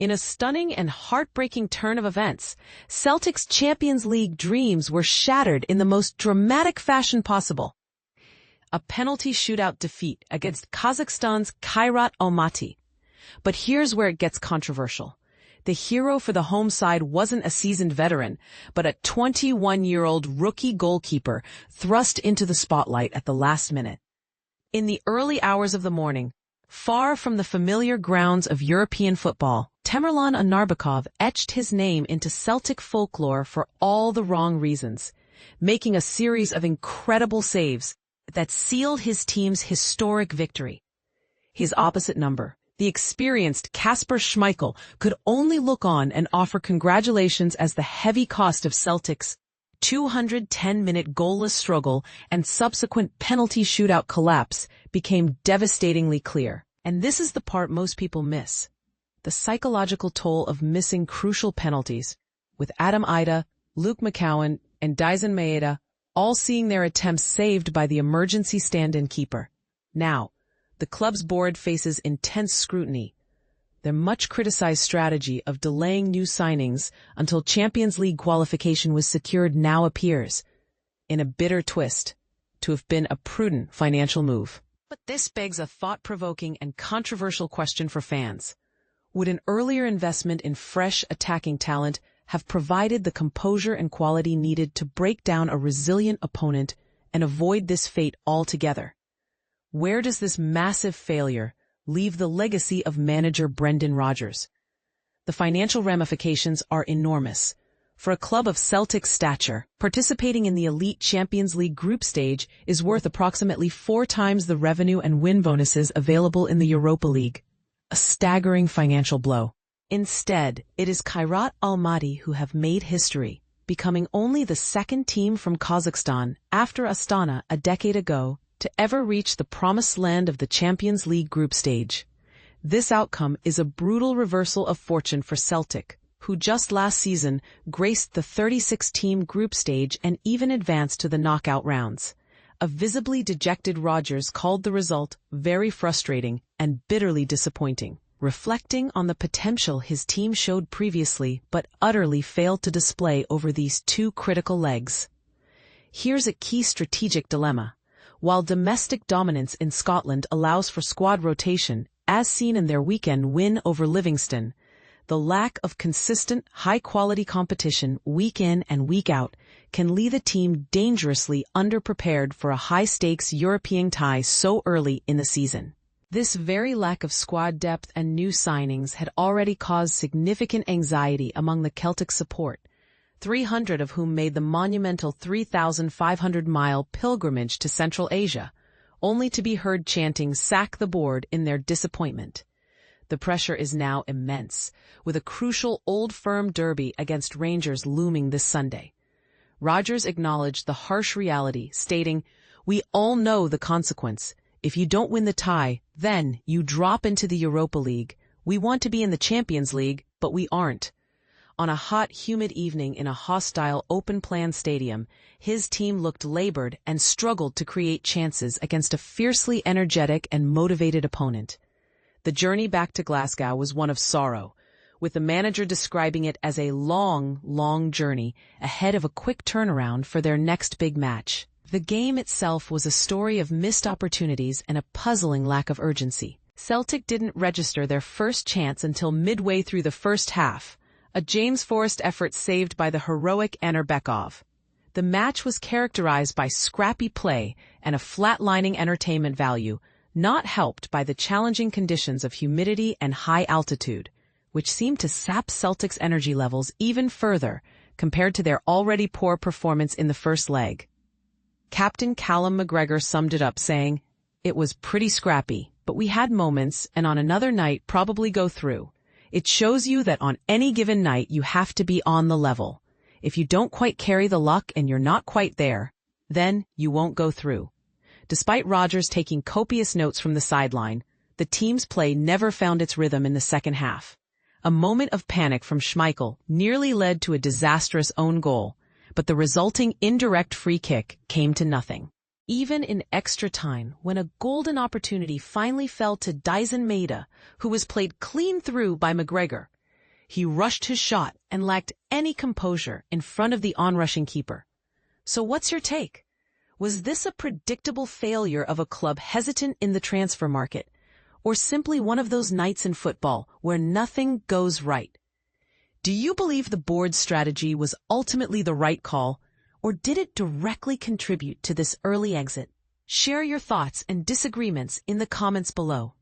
In a stunning and heartbreaking turn of events, Celtic's Champions League dreams were shattered in the most dramatic fashion possible. A penalty shootout defeat against Kazakhstan's Kairat Almaty. But here's where it gets controversial. The hero for the home side wasn't a seasoned veteran, but a 21-year-old rookie goalkeeper thrust into the spotlight at the last minute. In the early hours of the morning, far from the familiar grounds of European football, Temirlan Anarbekov etched his name into Celtic folklore for all the wrong reasons, making a series of incredible saves that sealed his team's historic victory. His opposite number, the experienced Kasper Schmeichel, could only look on and offer congratulations as the heavy cost of Celtic's 210-minute goalless struggle and subsequent penalty shootout collapse became devastatingly clear. And this is the part most people miss. The psychological toll of missing crucial penalties, with Adam Ida, Luke McCowan, and Dyson Maeda all seeing their attempts saved by the emergency stand-in keeper. Now, the club's board faces intense scrutiny. Their much-criticized strategy of delaying new signings until Champions League qualification was secured now appears, in a bitter twist, to have been a prudent financial move. But this begs a thought-provoking and controversial question for fans. Would an earlier investment in fresh attacking talent have provided the composure and quality needed to break down a resilient opponent and avoid this fate altogether? Where does this massive failure leave the legacy of manager Brendan Rodgers? The financial ramifications are enormous. For a club of Celtic's stature, participating in the elite Champions League group stage is worth approximately 4 times the revenue and win bonuses available in the Europa League. A staggering financial blow. Instead, it is Kairat Almaty who have made history, becoming only the second team from Kazakhstan after Astana a decade ago to ever reach the promised land of the Champions League group stage. This outcome is a brutal reversal of fortune for Celtic, who just last season graced the 36-team group stage and even advanced to the knockout rounds. A visibly dejected Rodgers called the result very frustrating and bitterly disappointing, reflecting on the potential his team showed previously but utterly failed to display over these 2 critical legs. Here's a key strategic dilemma. While domestic dominance in Scotland allows for squad rotation, as seen in their weekend win over Livingston, the lack of consistent, high-quality competition week in and week out can leave a team dangerously underprepared for a high-stakes European tie so early in the season. This very lack of squad depth and new signings had already caused significant anxiety among the Celtic support, 300 of whom made the monumental 3,500-mile pilgrimage to Central Asia, only to be heard chanting "sack the board" in their disappointment. The pressure is now immense, with a crucial Old Firm derby against Rangers looming this Sunday. Rodgers acknowledged the harsh reality, stating, "We all know the consequence. If you don't win the tie, then you drop into the Europa League. We want to be in the Champions League, but we aren't." On a hot, humid evening in a hostile, open-plan stadium, his team looked labored and struggled to create chances against a fiercely energetic and motivated opponent. The journey back to Glasgow was one of sorrow, with the manager describing it as a long, long journey ahead of a quick turnaround for their next big match. The game itself was a story of missed opportunities and a puzzling lack of urgency. Celtic didn't register their first chance until midway through the first half, a James Forrest effort saved by the heroic Anarbekov. The match was characterized by scrappy play and a flatlining entertainment value, not helped by the challenging conditions of humidity and high altitude, which seemed to sap Celtic's energy levels even further compared to their already poor performance in the first leg. Captain Callum McGregor summed it up saying, "It was pretty scrappy, but we had moments and on another night probably go through. It shows you that on any given night you have to be on the level. If you don't quite carry the luck and you're not quite there, then you won't go through." Despite Rodgers taking copious notes from the sideline, the team's play never found its rhythm in the second half. A moment of panic from Schmeichel nearly led to a disastrous own goal, but the resulting indirect free kick came to nothing. Even in extra time, when a golden opportunity finally fell to Dyson Maeda, who was played clean through by McGregor, He rushed his shot and lacked any composure in front of the onrushing keeper. So what's your take? Was this a predictable failure of a club hesitant in the transfer market, or simply one of those nights in football where nothing goes right? Do you believe the board's strategy was ultimately the right call, or did it directly contribute to this early exit? Share your thoughts and disagreements in the comments below.